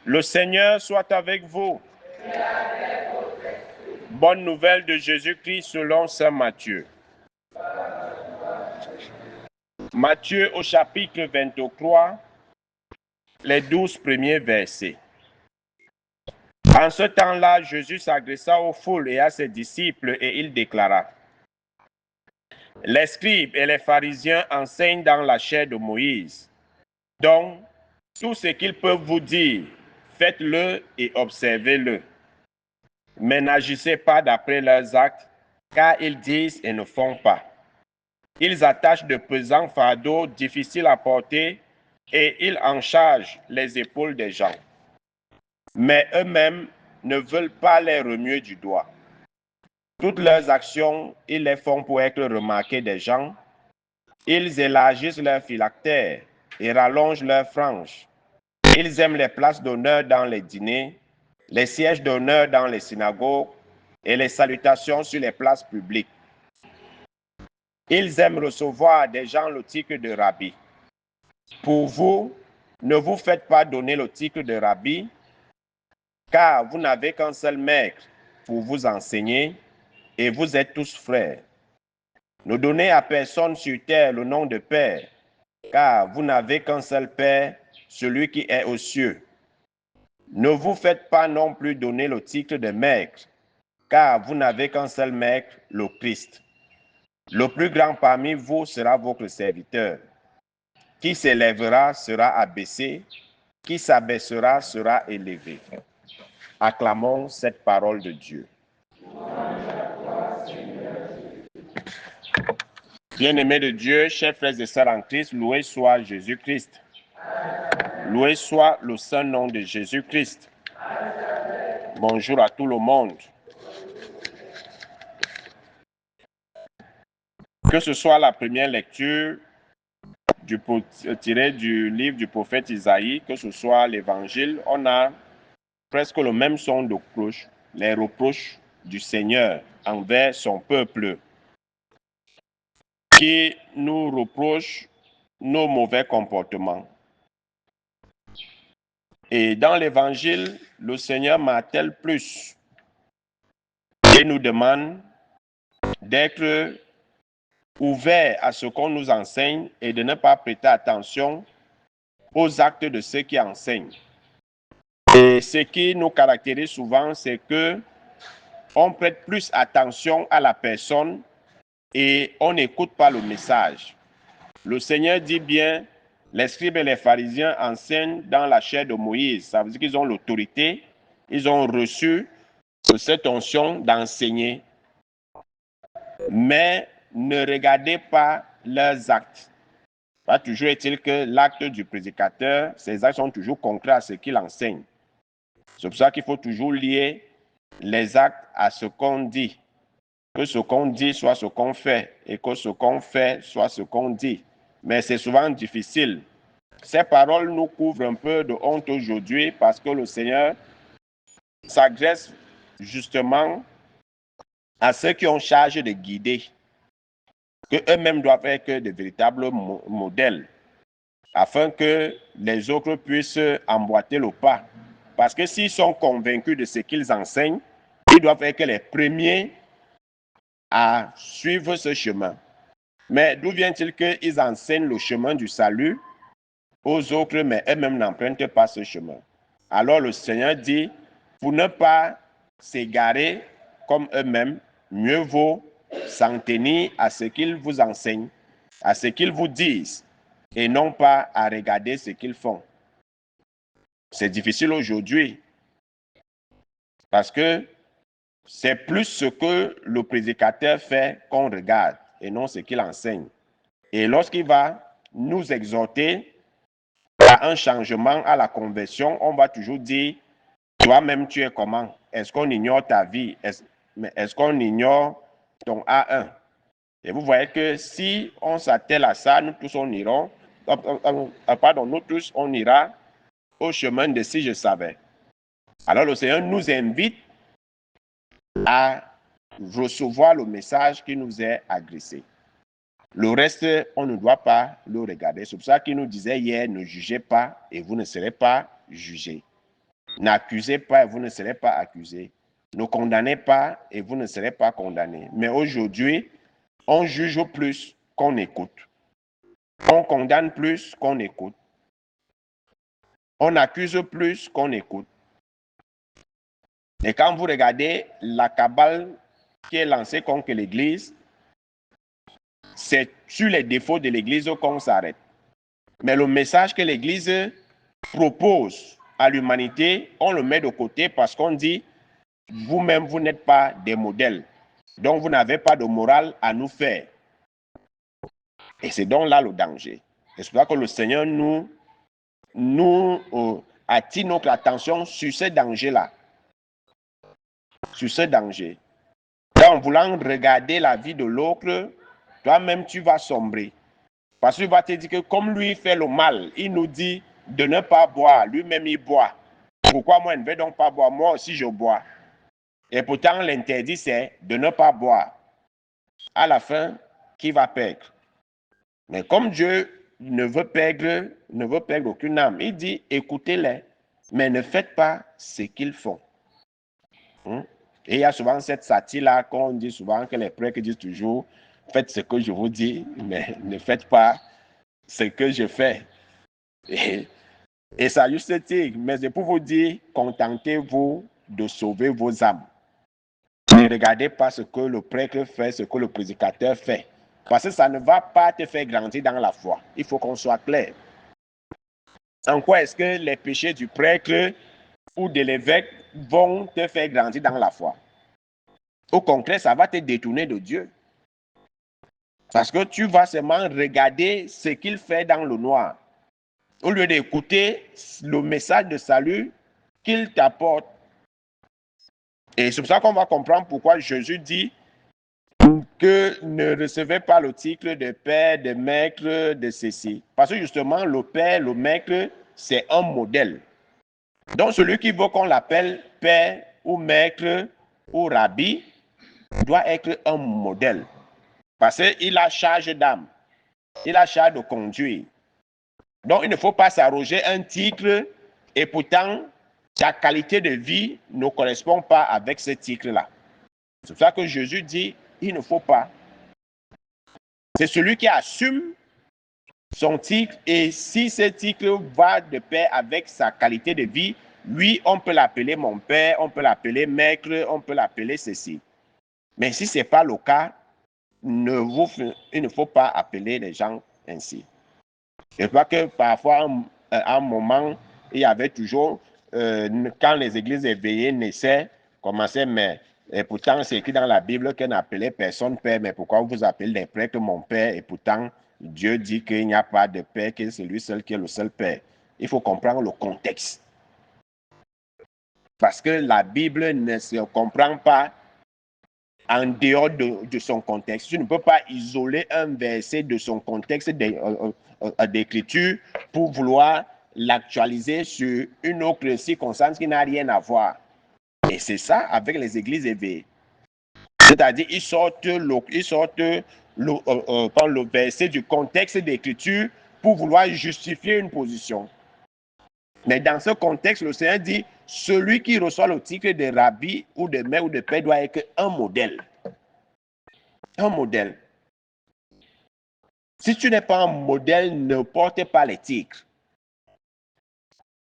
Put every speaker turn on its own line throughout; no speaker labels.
Le Seigneur soit avec vous. Bonne nouvelle de Jésus-Christ selon saint Matthieu. Matthieu au chapitre 23, les 12 premiers versets. En ce temps-là, Jésus s'adressa aux foules et à ses disciples et il déclara: les scribes et les pharisiens enseignent dans la chair de Moïse. Donc, tout ce qu'ils peuvent vous dire, faites-le et observez-le. Mais n'agissez pas d'après leurs actes, car ils disent et ne font pas. Ils attachent de pesants fardeaux difficiles à porter et ils en chargent les épaules des gens. Mais eux-mêmes ne veulent pas les remuer du doigt. Toutes leurs actions, ils les font pour être remarqués des gens. Ils élargissent leurs phylactères et rallongent leurs franges. Ils aiment les places d'honneur dans les dîners, les sièges d'honneur dans les synagogues et les salutations sur les places publiques. Ils aiment recevoir des gens le titre de rabbi. Pour vous, ne vous faites pas donner le titre de rabbi, car vous n'avez qu'un seul maître pour vous enseigner, et vous êtes tous frères. Ne donnez à personne sur terre le nom de Père, car vous n'avez qu'un seul Père, celui qui est aux cieux. Ne vous faites pas non plus donner le titre de maître, car vous n'avez qu'un seul maître, le Christ. Le plus grand parmi vous sera votre serviteur. Qui s'élèvera sera abaissé, qui s'abaissera sera élevé. Acclamons cette parole de Dieu. Bien-aimés de Dieu, chers frères et sœurs en Christ, loué soit Jésus-Christ. Loué soit le saint nom de Jésus-Christ. Bonjour à tout le monde. Que ce soit la première lecture tirée du livre du prophète Isaïe, que ce soit l'évangile, on a presque le même son de cloche, les reproches du Seigneur envers son peuple, qui nous reproche nos mauvais comportements. Et dans l'évangile, le Seigneur martèle plus et nous demande d'être ouverts à ce qu'on nous enseigne et de ne pas prêter attention aux actes de ceux qui enseignent. Et ce qui nous caractérise souvent, c'est que on prête plus attention à la personne et on n'écoute pas le message. Le Seigneur dit bien, les scribes et les pharisiens enseignent dans la chair de Moïse. Ça veut dire qu'ils ont l'autorité, ils ont reçu cette onction d'enseigner. Mais ne regardez pas leurs actes. Pas toujours est-il que l'acte du prédicateur, ses actes sont toujours concrets à ce qu'il enseigne. C'est pour ça qu'il faut toujours lier les actes à ce qu'on dit. Que ce qu'on dit soit ce qu'on fait et que ce qu'on fait soit ce qu'on dit. Mais c'est souvent difficile. Ces paroles nous couvrent un peu de honte aujourd'hui parce que le Seigneur s'adresse justement à ceux qui ont charge de guider, que eux-mêmes doivent être de véritables modèles, afin que les autres puissent emboîter le pas. Parce que s'ils sont convaincus de ce qu'ils enseignent, ils doivent être les premiers à suivre ce chemin. Mais d'où vient-il qu'ils enseignent le chemin du salut aux autres, mais eux-mêmes n'empruntent pas ce chemin? Alors le Seigneur dit, pour ne pas s'égarer comme eux-mêmes, mieux vaut s'en tenir à ce qu'ils vous enseignent, à ce qu'ils vous disent, et non pas à regarder ce qu'ils font. C'est difficile aujourd'hui, parce que c'est plus ce que le prédicateur fait qu'on regarde, et non ce qu'il enseigne. Et lorsqu'il va nous exhorter à un changement, à la conversion, on va toujours dire, toi-même tu es comment? Est-ce qu'on ignore ta vie? Est-ce qu'on ignore ton A1? Et vous voyez que si on s'attelle à ça, nous tous on ira, nous tous on ira au chemin de si je savais. Alors le Seigneur nous invite à recevoir le message qui nous est adressé. Le reste, on ne doit pas le regarder. C'est pour ça qu'il nous disait hier, ne jugez pas et vous ne serez pas jugés. N'accusez pas et vous ne serez pas accusés. Ne condamnez pas et vous ne serez pas condamnés. Mais aujourd'hui, on juge plus qu'on écoute. On condamne plus qu'on écoute. On accuse plus qu'on écoute. Et quand vous regardez la cabale qui est lancée contre l'Église, c'est sur les défauts de l'Église qu'on s'arrête. Mais le message que l'Église propose à l'humanité, on le met de côté parce qu'on dit, vous-même, vous n'êtes pas des modèles. Donc, vous n'avez pas de morale à nous faire. Et c'est donc là le danger. C'est pour ça que le Seigneur attire notre attention sur ce danger-là. Sur ce danger. En voulant regarder la vie de l'autre, toi-même, tu vas sombrer. Parce qu'il va te dire que comme lui fait le mal, il nous dit de ne pas boire. Lui-même, il boit. Pourquoi moi, je ne vais donc pas boire? Moi aussi, je bois. Et pourtant, l'interdit, c'est de ne pas boire. À la fin, qui va perdre? Mais comme Dieu ne veut perdre aucune âme, il dit, écoutez-les, mais ne faites pas ce qu'ils font. Et il y a souvent cette satire-là qu'on dit souvent, que les prêtres disent toujours, faites ce que je vous dis, mais ne faites pas ce que je fais. Et ça juste dire, mais c'est pour vous dire, contentez-vous de sauver vos âmes. Ne regardez pas ce que le prêtre fait, ce que le prédicateur fait. Parce que ça ne va pas te faire grandir dans la foi. Il faut qu'on soit clair. En quoi est-ce que les péchés du prêtre ou de l'évêque vont te faire grandir dans la foi? Au contraire, ça va te détourner de Dieu. Parce que tu vas seulement regarder ce qu'il fait dans le noir. Au lieu d'écouter le message de salut qu'il t'apporte. Et c'est pour ça qu'on va comprendre pourquoi Jésus dit que ne recevez pas le titre de père, de maître, de ceci. Parce que justement, le père, le maître, c'est un modèle. Donc, celui qui veut qu'on l'appelle père ou maître ou rabbi doit être un modèle. Parce qu'il a charge d'âme. Il a charge de conduire. Donc, il ne faut pas s'arroger un titre et pourtant, sa qualité de vie ne correspond pas avec ce titre-là. C'est pour ça que Jésus dit, il ne faut pas. C'est celui qui assume son titre et si ce titre va de pair avec sa qualité de vie, lui, on peut l'appeler mon père, on peut l'appeler maître, on peut l'appeler ceci. Mais si ce n'est pas le cas, il ne faut pas appeler les gens ainsi. Je crois que parfois, à un moment, il y avait toujours, quand les églises éveillées naissaient, commençaient, mais et pourtant, c'est écrit dans la Bible qu'on n'appelait personne père, mais pourquoi vous appelez les prêtres mon père? Et pourtant, Dieu dit qu'il n'y a pas de père, que c'est lui seul qui est le seul père. Il faut comprendre le contexte. Parce que la Bible ne se comprend pas en dehors de son contexte. Tu ne peux pas isoler un verset de son contexte d'écriture pour vouloir l'actualiser sur une autre circonstance qui n'a rien à voir. Et c'est ça avec les églises éveillées. C'est-à-dire, ils sortent le verset du contexte d'écriture pour vouloir justifier une position. Mais dans ce contexte, le Seigneur dit, celui qui reçoit le titre de rabbi ou de maître ou de père doit être un modèle. Un modèle. Si tu n'es pas un modèle, ne porte pas les titres.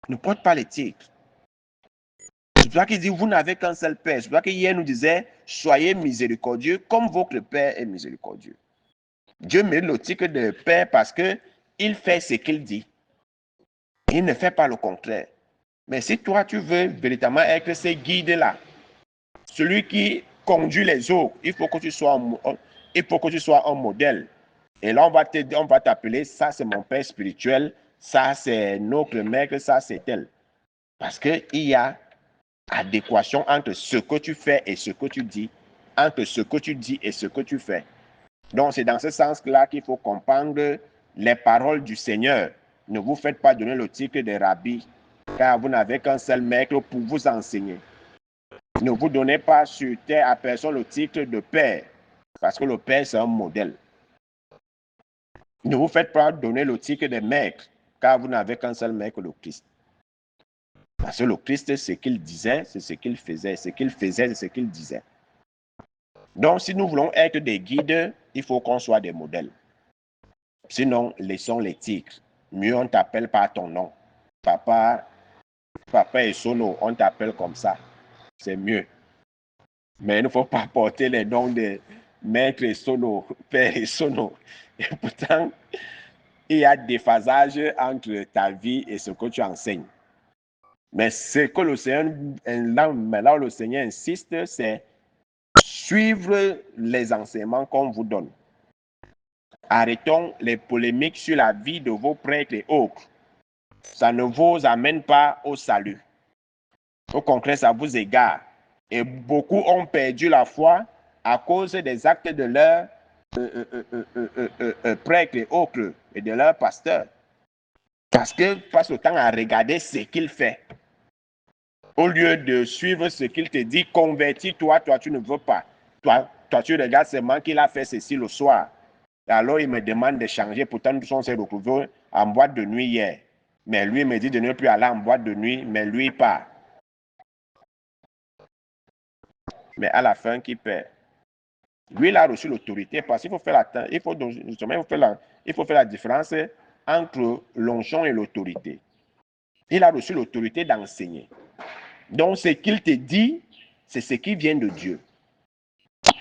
Ne porte pas les titres. C'est pour ça qu'il dit, vous n'avez qu'un seul Père. C'est pour ça qu'hier nous disait, soyez miséricordieux comme votre Père est miséricordieux. Dieu mérite le titre de Père parce qu'il fait ce qu'il dit. Il ne fait pas le contraire. Mais si toi, tu veux véritablement être ce guide-là, celui qui conduit les autres, il faut que tu sois un modèle. Et là, on va t'appeler, ça c'est mon père spirituel, ça c'est notre maître, ça c'est tel. Parce qu'il y a adéquation entre ce que tu fais et ce que tu dis, entre ce que tu dis et ce que tu fais. Donc, c'est dans ce sens-là qu'il faut comprendre les paroles du Seigneur. Ne vous faites pas donner le titre de rabbi, car vous n'avez qu'un seul maître pour vous enseigner. Ne vous donnez pas sur terre à personne le titre de père, parce que le père, c'est un modèle. Ne vous faites pas donner le titre de maître, car vous n'avez qu'un seul maître, le Christ. Parce que le Christ, ce qu'il disait, c'est ce qu'il faisait. Ce qu'il faisait, c'est ce qu'il disait. Donc, si nous voulons être des guides, il faut qu'on soit des modèles. Sinon, laissons les tigres. Mieux, on t'appelle par ton nom. Papa et Sono, on t'appelle comme ça. C'est mieux. Mais il ne faut pas porter les noms de maître et Sono, père et Sono. Et pourtant, il y a déphasage entre ta vie et ce que tu enseignes. Mais ce que le Seigneur, là où le Seigneur insiste, c'est suivre les enseignements qu'on vous donne. Arrêtons les polémiques sur la vie de vos prêtres et autres. Ça ne vous amène pas au salut. Au contraire, ça vous égare. Et beaucoup ont perdu la foi à cause des actes de leurs prêtres et autres et de leurs pasteurs. Parce qu'ils passent le temps à regarder ce qu'il fait. Au lieu de suivre ce qu'il te dit, convertis-toi, toi tu ne veux pas. Toi tu regardes seulement qu'il a fait ceci le soir. Alors il me demande de changer. Pourtant, nous sommes retrouvés en boîte de nuit hier. Mais lui me dit de ne plus aller en boîte de nuit, mais lui part. Mais à la fin, qui perd? Lui, il a reçu l'autorité parce qu'il faut faire la différence entre l'onction et l'autorité. Il a reçu l'autorité d'enseigner. Donc, ce qu'il te dit, c'est ce qui vient de Dieu.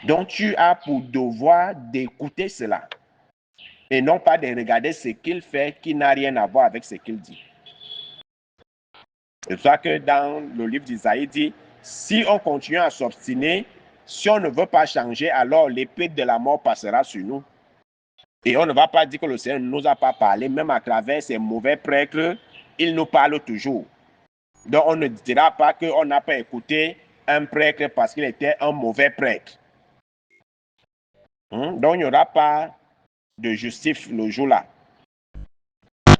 Donc, tu as pour devoir d'écouter cela et non pas de regarder ce qu'il fait qui n'a rien à voir avec ce qu'il dit. C'est pour ça que dans le livre d'Isaïe dit, si on continue à s'obstiner, si on ne veut pas changer, alors l'épée de la mort passera sur nous. Et on ne va pas dire que le Seigneur ne nous a pas parlé, même à travers ces mauvais prêtres, il nous parle toujours. Donc on ne dira pas qu'on n'a pas écouté un prêtre parce qu'il était un mauvais prêtre. Donc il n'y aura pas de justice le jour-là.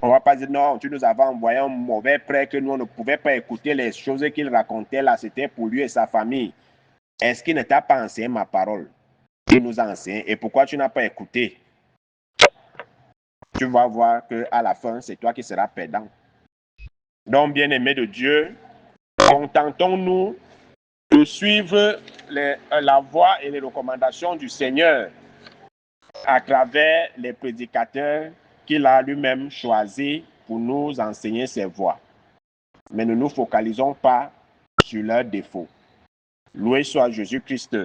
On ne va pas dire non, tu nous avais envoyé un mauvais prêtre, nous on ne pouvait pas écouter les choses qu'il racontait là, c'était pour lui et sa famille. Est-ce qu'il ne t'a pas enseigné ma parole? Il nous a enseigné. Et pourquoi tu n'as pas écouté? Tu vas voir qu'à la fin, c'est toi qui seras perdant. Donc, bien-aimés de Dieu, contentons-nous de suivre la voie et les recommandations du Seigneur à travers les prédicateurs qu'il a lui-même choisis pour nous enseigner ses voies. Mais ne nous focalisons pas sur leurs défauts. Loué soit Jésus-Christ.